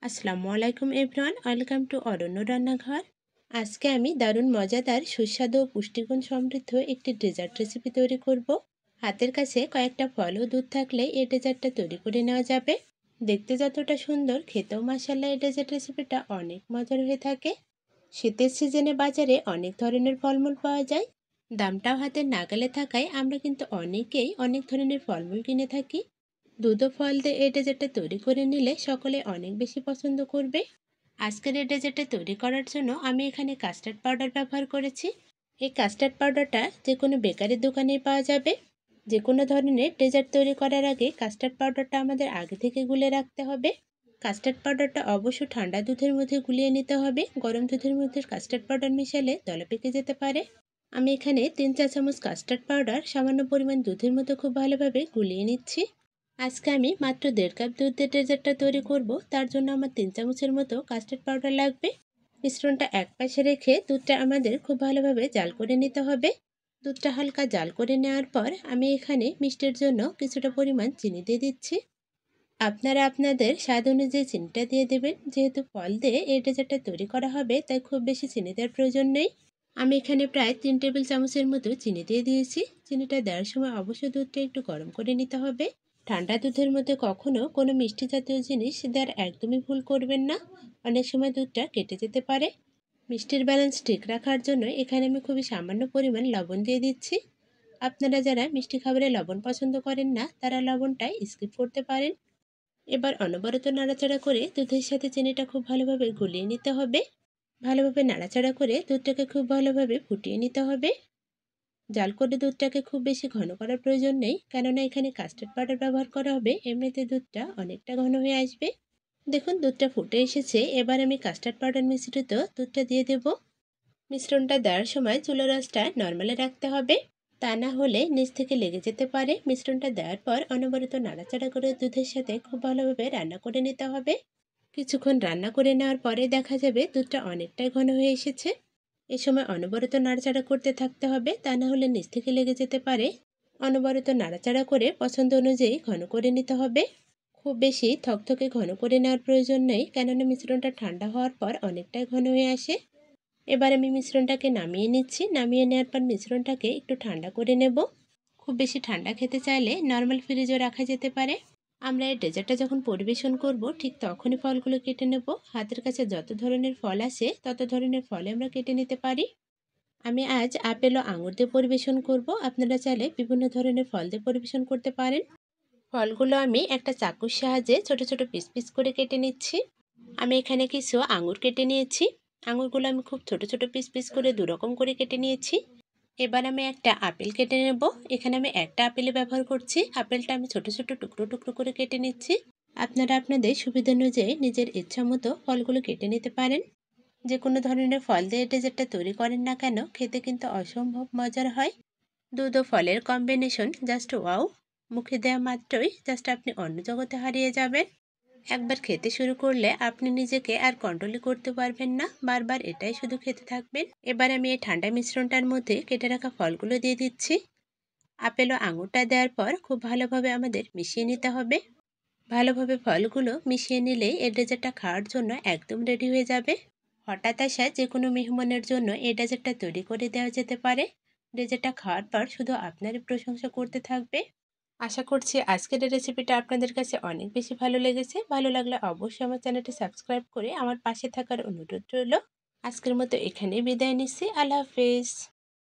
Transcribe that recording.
আসসালামু আলাইকুম everyone, welcome to অরণ্য রান্নাঘর। আজকে আমি দারুণ মজাদার সুস্বাদু ও পুষ্টিগুণ সমৃদ্ধ একটি ডেজার্ট রেসিপি তৈরি করব। হাতের কাছে কয়েকটা ফল ও দুধ থাকলে এই ডেজার্টটা তৈরি করে নেওয়া যাবে। দেখতে যতটা সুন্দর, খেতেও মাশাআল্লাহ এই ডেজার্ট রেসিপিটা অনেক মজার হয়ে থাকে। শীতের সিজনে বাজারে অনেক ধরনের ফলমূল পাওয়া যায়, দামটাও হাতের নাগালে থাকায় আমরা কিন্তু অনেকেই অনেক ধরনের ফলমূল কিনে থাকি। দুধ ও ফল দিয়ে এই ডেজার্টটা তৈরি করে নিলে সকলে অনেক বেশি পছন্দ করবে। আজকের এই ডেজার্টটা তৈরি করার জন্য আমি এখানে কাস্টার্ড পাউডার ব্যবহার করেছি। এই কাস্টার্ড পাউডারটা যে কোনো বেকারির দোকানেই পাওয়া যাবে। যে কোনো ধরনের ডেজার্ট তৈরি করার আগে কাস্টার্ড পাউডারটা আমাদের আগে থেকে গুলে রাখতে হবে। কাস্টার্ড পাউডারটা অবশ্য ঠান্ডা দুধের মধ্যে গুলিয়ে নিতে হবে। গরম দুধের মধ্যে কাস্টার্ড পাউডার মিশালে দলা পেকে যেতে পারে। আমি এখানে 3 চা চামচ কাস্টার্ড পাউডার সামান্য পরিমাণ দুধের মতো খুব ভালোভাবে গুলিয়ে নিচ্ছি। আজকে আমি মাত্র 1.5 কাপ দুধ দিয়ে ডেজার্টটা তৈরি করব, তার জন্য আমার 3 চামচের মতো কাস্টার্ড পাউডার লাগবে। মিশ্রণটা এক পাশে রেখে দুধটা আমাদের খুব ভালোভাবে জাল করে নিতে হবে। দুধটা হালকা জাল করে নেওয়ার পর আমি এখানে মিষ্টির জন্য কিছুটা পরিমাণ চিনি দিয়ে দিচ্ছি। আপনারা আপনাদের স্বাদ অনুযায়ী চিনিটা দিয়ে দেবেন। যেহেতু ফল দিয়ে এই ডেজার্টটা তৈরি করা হবে, তাই খুব বেশি চিনি দেওয়ার প্রয়োজন নেই। আমি এখানে প্রায় 3 টেবিল চামচের মতো চিনি দিয়ে দিয়েছি। চিনিটা দেওয়ার সময় অবশ্যই দুধটা একটু গরম করে নিতে হবে। ঠান্ডা দুধের মধ্যে কখনো কোনো মিষ্টি জাতীয় জিনিস দেওয়ার একদমই ভুল করবেন না, অনেক সময় দুধটা কেটে যেতে পারে। মিষ্টির ব্যালেন্স ঠিক রাখার জন্য এখানে আমি খুবই সামান্য পরিমাণ লবণ দিয়ে দিচ্ছি। আপনারা যারা মিষ্টি খাবারে লবণ পছন্দ করেন না, তারা লবণটা স্কিপ করতে পারেন। এবার অনবরত নাড়াচাড়া করে দুধের সাথে চিনিটা খুব ভালোভাবে গলিয়ে নিতে হবে। ভালোভাবে নাড়াচাড়া করে দুধটাকে খুব ভালোভাবে ফুটিয়ে নিতে হবে। জাল করে দুধটাকে খুব বেশি ঘন করার প্রয়োজন নেই, কেননা এখানে কাস্টার্ড পাউডার ব্যবহার করা হবে, এমনিতে দুধটা অনেকটা ঘন হয়ে আসবে। দেখুন দুধটা ফুটে এসেছে। এবার আমি কাস্টার্ড পাউডার মিশ্রিত দুধটা দিয়ে দেব। মিশ্রণটা দেওয়ার সময় চুলার আঁচটা নর্মালে রাখতে হবে, তা না হলে নিচ থেকে লেগে যেতে পারে। মিশ্রণটা দেওয়ার পর অনবরত নাড়াচাড়া করে দুধের সাথে খুব ভালোভাবে রান্না করে নিতে হবে। কিছুক্ষণ রান্না করে নেওয়ার পরে দেখা যাবে দুধটা অনেকটাই ঘন হয়ে এসেছে। এ সময় অনবরত নাড়াচাড়া করতে থাকতে হবে, তা না হলে নিচ থেকে লেগে যেতে পারে। অনবরত নাড়াচাড়া করে পছন্দ অনুযায়ী ঘন করে নিতে হবে। খুব বেশি থকথকে ঘন করে নেওয়ার প্রয়োজন নেই, কেননা মিশ্রণটা ঠান্ডা হওয়ার পর অনেকটাই ঘন হয়ে আসে। এবার আমি মিশ্রণটাকে নামিয়ে নিচ্ছি। নামিয়ে নেওয়ার পর মিশ্রণটাকে একটু ঠান্ডা করে নেব। খুব বেশি ঠান্ডা খেতে চাইলে নর্মাল ফ্রিজেও রাখা যেতে পারে। আমরা এই ডেজার্টটা যখন পরিবেশন করব, ঠিক তখনই ফলগুলো কেটে নেব। হাতের কাছে যত ধরনের ফল আসে তত ধরনের ফলে আমরা কেটে নিতে পারি। আমি আজ আপেল ও আঙুর দিয়ে পরিবেশন করব। আপনারা চাইলে বিভিন্ন ধরনের ফল দিয়ে পরিবেশন করতে পারেন। ফলগুলো আমি একটা চাকুর সাহায্যে ছোট ছোট পিস পিস করে কেটে নিচ্ছি। আমি এখানে কিছু আঙুর কেটে নিয়েছি। আঙুরগুলো আমি খুব ছোট ছোট পিস পিস করে দুরকম করে কেটে নিয়েছি। এবার আমি একটা আপেল কেটে নেব। এখানে আমি একটা আপেলে ব্যবহার করছি। আপেলটা আমি ছোট ছোট টুকরো টুকরো করে কেটে নিচ্ছি। আপনারা আপনাদের সুবিধা অনুযায়ী নিজের ইচ্ছা মতো ফলগুলো কেটে নিতে পারেন। যে কোনো ধরনের ফল দিয়ে ডেজার্টটা তৈরি করেন না কেন, খেতে কিন্তু অসম্ভব মজার হয়। দুধ ও ফলের কম্বিনেশন জাস্ট ওয়াও! মুখে দেওয়া মাত্রই জাস্ট আপনি অন্য জগতে হারিয়ে যাবেন। একবার খেতে শুরু করলে আপনি নিজেকে আর কন্ট্রোলই করতে পারবেন না, বারবার এটাই শুধু খেতে থাকবেন। এবার আমি এই ঠান্ডা মিশ্রণটার মধ্যে কেটে রাখা ফলগুলো দিয়ে দিচ্ছি। আপেল ও আঙুরটা দেওয়ার পর খুব ভালোভাবে আমাদের মিশিয়ে নিতে হবে। ভালোভাবে ফলগুলো মিশিয়ে নিলে এই ডেজার্টটা খাওয়ার জন্য একদম রেডি হয়ে যাবে। হঠাৎ আসা যে কোনো মেহমানের জন্য এই ডেজার্টটা তৈরি করে দেওয়া যেতে পারে। ডেজার্টটা খাওয়ার পর শুধু আপনারই প্রশংসা করতে থাকবে। আশা করছি আজকের এই রেসিপিটা আপনাদের কাছে অনেক বেশি ভালো লেগেছে। ভালো লাগলে অবশ্যই আমার চ্যানেলটি সাবস্ক্রাইব করে আমার পাশে থাকার অনুরোধ রইল। আজকের মতো এখানেই বিদায় নিচ্ছি। আল্লাহ হাফেজ।